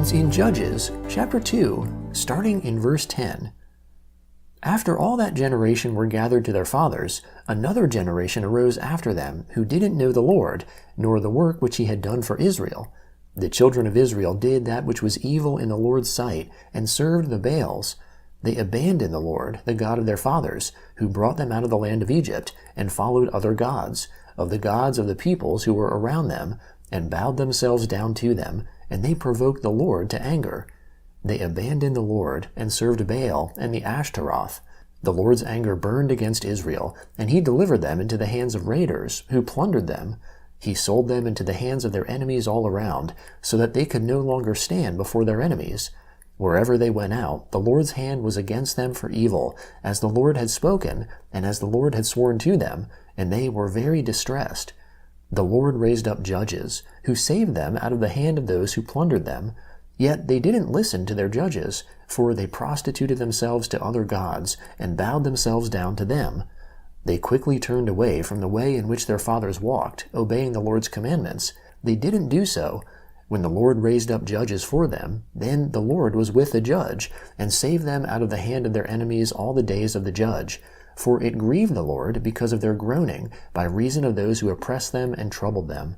begins in Judges chapter 2, starting in verse 10. After all that generation were gathered to their fathers, another generation arose after them, who didn't know the Lord, nor the work which he had done for Israel. The children of Israel did that which was evil in the Lord's sight, and served the Baals. They abandoned the Lord, the God of their fathers, who brought them out of the land of Egypt, and followed other gods, of the gods of the peoples who were around them, and bowed themselves down to them, and they provoked the Lord to anger. They abandoned the Lord, and served Baal and the Ashtaroth. The Lord's anger burned against Israel, and he delivered them into the hands of raiders, who plundered them. He sold them into the hands of their enemies all around, so that they could no longer stand before their enemies. Wherever they went out, the Lord's hand was against them for evil, as the Lord had spoken, and as the Lord had sworn to them, and they were very distressed. The Lord raised up judges, who saved them out of the hand of those who plundered them. Yet they didn't listen to their judges, for they prostituted themselves to other gods, and bowed themselves down to them. They quickly turned away from the way in which their fathers walked, obeying the Lord's commandments. They didn't do so. When the Lord raised up judges for them, then the Lord was with the judge, and saved them out of the hand of their enemies all the days of the judge. For it grieved the Lord because of their groaning, by reason of those who oppressed them and troubled them.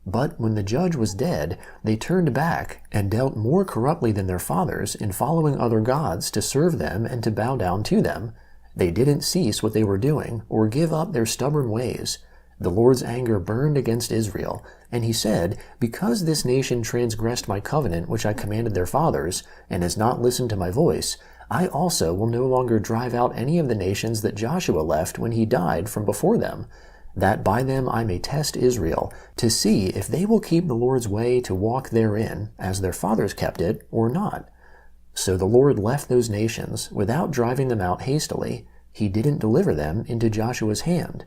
But when the judge was dead, they turned back, and dealt more corruptly than their fathers in following other gods to serve them and to bow down to them. They didn't cease what they were doing, or give up their stubborn ways. The Lord's anger burned against Israel, and he said, Because this nation transgressed my covenant which I commanded their fathers, and has not listened to my voice, I also will no longer drive out any of the nations that Joshua left when he died from before them, that by them I may test Israel, to see if they will keep the Lord's way to walk therein, as their fathers kept it, or not. So the Lord left those nations, without driving them out hastily. He didn't deliver them into Joshua's hand.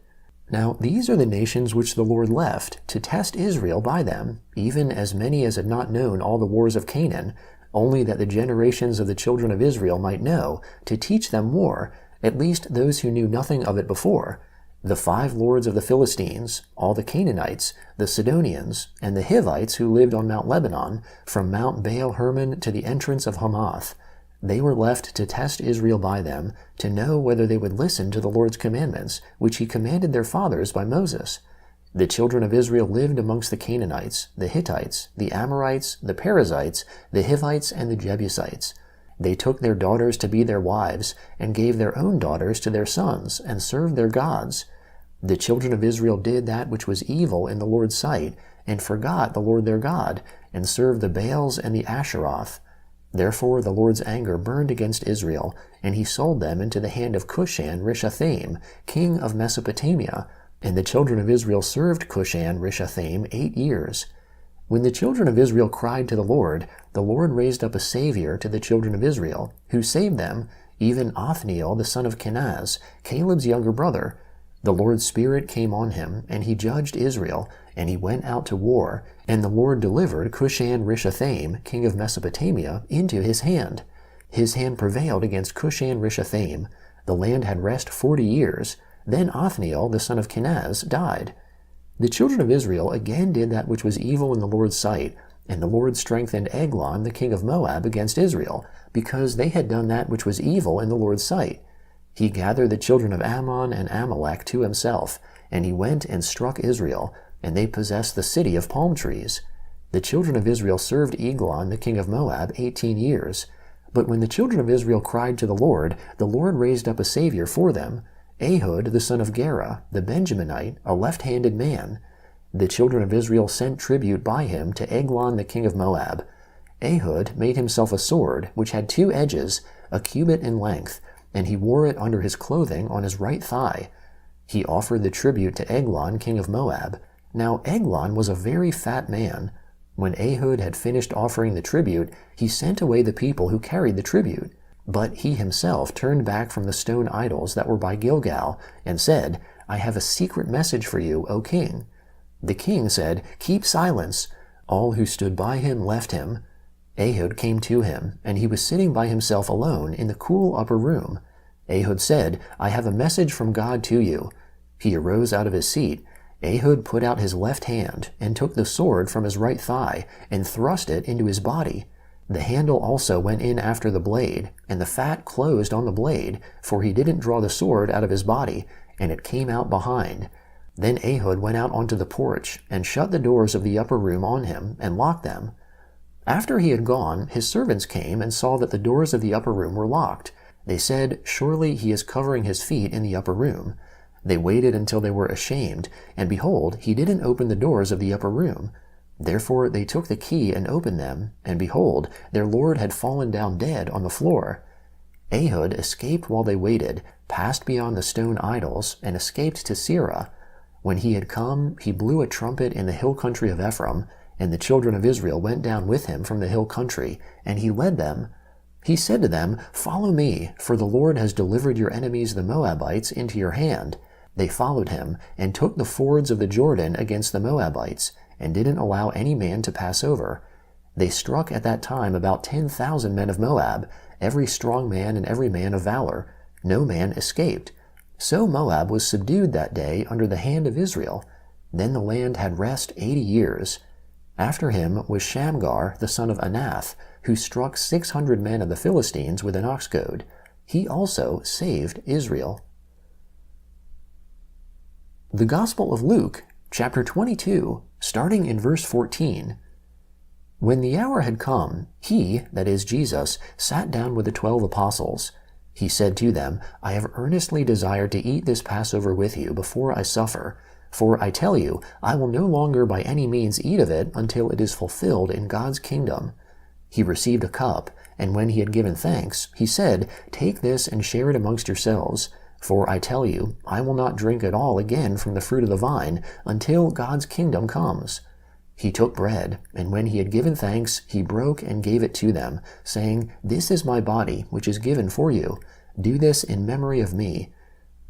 Now these are the nations which the Lord left, to test Israel by them, even as many as had not known all the wars of Canaan, only that the generations of the children of Israel might know, to teach them war, at least those who knew nothing of it before. The 5 lords of the Philistines, all the Canaanites, the Sidonians, and the Hivites who lived on Mount Lebanon, from Mount Baal-Hermon to the entrance of Hamath. They were left to test Israel by them, to know whether they would listen to the Lord's commandments, which he commanded their fathers by Moses. The children of Israel lived amongst the Canaanites, the Hittites, the Amorites, the Perizzites, the Hivites, and the Jebusites. They took their daughters to be their wives, and gave their own daughters to their sons, and served their gods. The children of Israel did that which was evil in the Lord's sight, and forgot the Lord their God, and served the Baals and the Asheroth. Therefore the Lord's anger burned against Israel, and he sold them into the hand of Cushan-Rishathaim, king of Mesopotamia, and the children of Israel served Cushan-Rishathaim 8 years. When the children of Israel cried to the Lord raised up a Savior to the children of Israel, who saved them, even Othniel the son of Kenaz, Caleb's younger brother. The Lord's Spirit came on him, and he judged Israel, and he went out to war, and the Lord delivered Cushan-Rishathaim, king of Mesopotamia, into his hand. His hand prevailed against Cushan-Rishathaim. The land had rest 40 years. Then Othniel the son of Kenaz died. The children of Israel again did that which was evil in the Lord's sight, and the Lord strengthened Eglon the king of Moab against Israel, because they had done that which was evil in the Lord's sight. He gathered the children of Ammon and Amalek to himself, and he went and struck Israel, and they possessed the city of palm trees. The children of Israel served Eglon the king of Moab 18 years. But when the children of Israel cried to the Lord raised up a Savior for them, Ehud the son of Gera, the Benjaminite, a left-handed man. The children of Israel sent tribute by him to Eglon the king of Moab. Ehud made himself a sword, which had 2 edges, a cubit in length, and he wore it under his clothing on his right thigh. He offered the tribute to Eglon king of Moab. Now Eglon was a very fat man. When Ehud had finished offering the tribute, he sent away the people who carried the tribute. But he himself turned back from the stone idols that were by Gilgal, and said, I have a secret message for you, O king. The king said, Keep silence. All who stood by him left him. Ehud came to him, and he was sitting by himself alone in the cool upper room. Ehud said, I have a message from God to you. He arose out of his seat. Ehud put out his left hand, and took the sword from his right thigh, and thrust it into his body. The handle also went in after the blade, and the fat closed on the blade, for he didn't draw the sword out of his body, and it came out behind. Then Ehud went out onto the porch, and shut the doors of the upper room on him, and locked them. After he had gone, his servants came and saw that the doors of the upper room were locked. They said, "Surely he is covering his feet in the upper room." They waited until they were ashamed, and behold, he didn't open the doors of the upper room. Therefore they took the key and opened them, and behold, their lord had fallen down dead on the floor. Ehud escaped while they waited, passed beyond the stone idols, and escaped to Seirah. When he had come, he blew a trumpet in the hill country of Ephraim, and the children of Israel went down with him from the hill country, and he led them. He said to them, "Follow me, for the Lord has delivered your enemies the Moabites into your hand." They followed him, and took the fords of the Jordan against the Moabites, and didn't allow any man to pass over. They struck at that time about 10,000 men of Moab, every strong man and every man of valor. No man escaped. So Moab was subdued that day under the hand of Israel. Then the land had rest 80 years. After him was Shamgar the son of Anath, who struck 600 men of the Philistines with an ox goad. He also saved Israel. The Gospel of Luke, chapter 22, starting in verse 14. When the hour had come, he, that is Jesus, sat down with the 12 apostles. He said to them, "I have earnestly desired to eat this Passover with you before I suffer. For I tell you, I will no longer by any means eat of it until it is fulfilled in God's kingdom." He received a cup, and when he had given thanks, he said, "Take this and share it amongst yourselves. For I tell you, I will not drink at all again from the fruit of the vine until God's kingdom comes." He took bread, and when he had given thanks, he broke and gave it to them, saying, "This is my body, which is given for you. Do this in memory of me."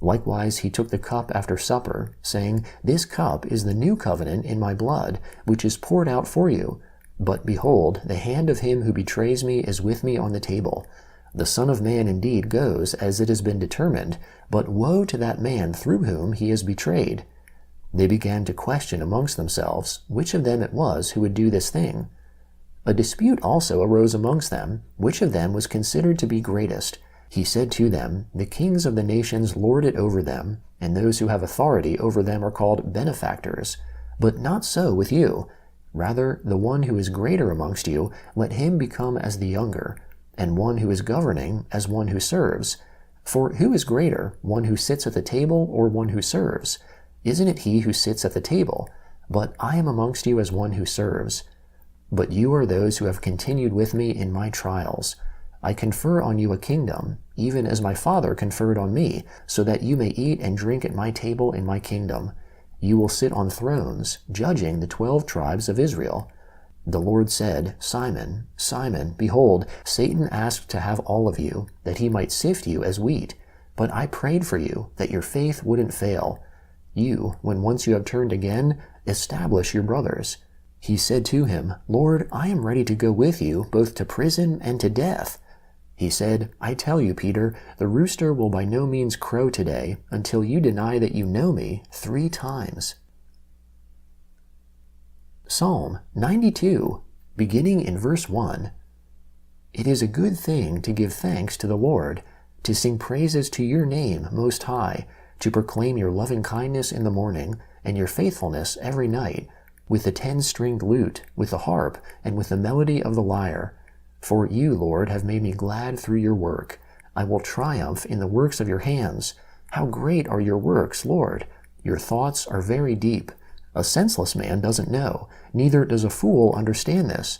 Likewise he took the cup after supper, saying, "This cup is the new covenant in my blood, which is poured out for you. But behold, the hand of him who betrays me is with me on the table. The Son of Man indeed goes as it has been determined, but woe to that man through whom he is betrayed." They began to question amongst themselves which of them it was who would do this thing. A dispute also arose amongst them, which of them was considered to be greatest. He said to them, "The kings of the nations lord it over them, and those who have authority over them are called benefactors. But not so with you. Rather, the one who is greater amongst you, let him become as the younger, and one who is governing as one who serves. For who is greater, one who sits at the table or one who serves? Isn't it he who sits at the table? But I am amongst you as one who serves. But you are those who have continued with me in my trials. I confer on you a kingdom, even as my Father conferred on me, so that you may eat and drink at my table in my kingdom. You will sit on thrones, judging the 12 tribes of Israel." The Lord said, "Simon, Simon, behold, Satan asked to have all of you, that he might sift you as wheat. But I prayed for you, that your faith wouldn't fail. You, when once you have turned again, establish your brothers." He said to him, "Lord, I am ready to go with you, both to prison and to death." He said, "I tell you, Peter, the rooster will by no means crow today, until you deny that you know me 3 times. Psalm 92, beginning in verse 1. It is a good thing to give thanks to the Lord, to sing praises to your name, Most High, to proclaim your loving kindness in the morning, and your faithfulness every night, with the 10-stringed lute, with the harp, and with the melody of the lyre. For you, Lord, have made me glad through your work. I will triumph in the works of your hands. How great are your works, Lord! Your thoughts are very deep. A senseless man doesn't know, neither does a fool understand this.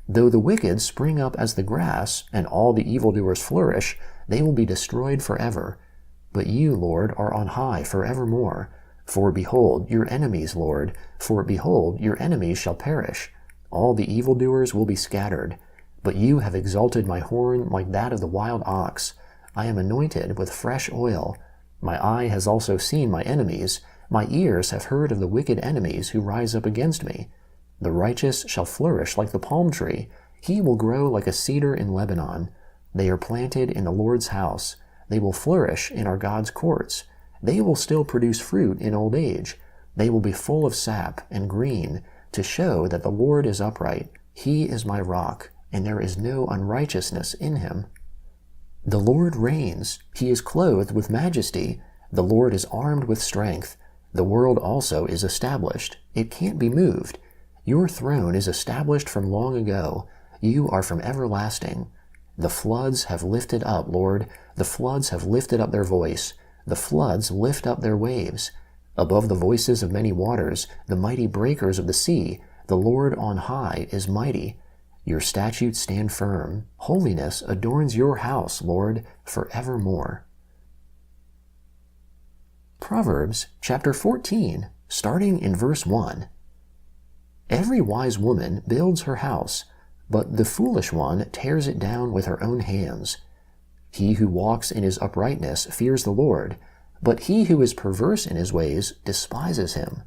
Though the wicked spring up as the grass, and all the evildoers flourish, they will be destroyed forever. But you, Lord, are on high forevermore. For behold, your enemies, Lord, for behold, your enemies shall perish. All the evildoers will be scattered. But you have exalted my horn like that of the wild ox. I am anointed with fresh oil. My eye has also seen my enemies. My ears have heard of the wicked enemies who rise up against me. The righteous shall flourish like the palm tree. He will grow like a cedar in Lebanon. They are planted in the Lord's house. They will flourish in our God's courts. They will still produce fruit in old age. They will be full of sap and green, to show that the Lord is upright. He is my rock. and there is no unrighteousness in him. The Lord reigns. He is clothed with majesty. The Lord is armed with strength. The world also is established. It can't be moved. Your throne is established from long ago. You are from everlasting. The floods have lifted up, Lord. The floods have lifted up their voice. The floods lift up their waves. Above the voices of many waters, the mighty breakers of the sea, the Lord on high is mighty. Your statutes stand firm. Holiness adorns your house, Lord, forevermore. Proverbs chapter 14, starting in verse 1. Every wise woman builds her house, but the foolish one tears it down with her own hands. He who walks in his uprightness fears the Lord, but he who is perverse in his ways despises him.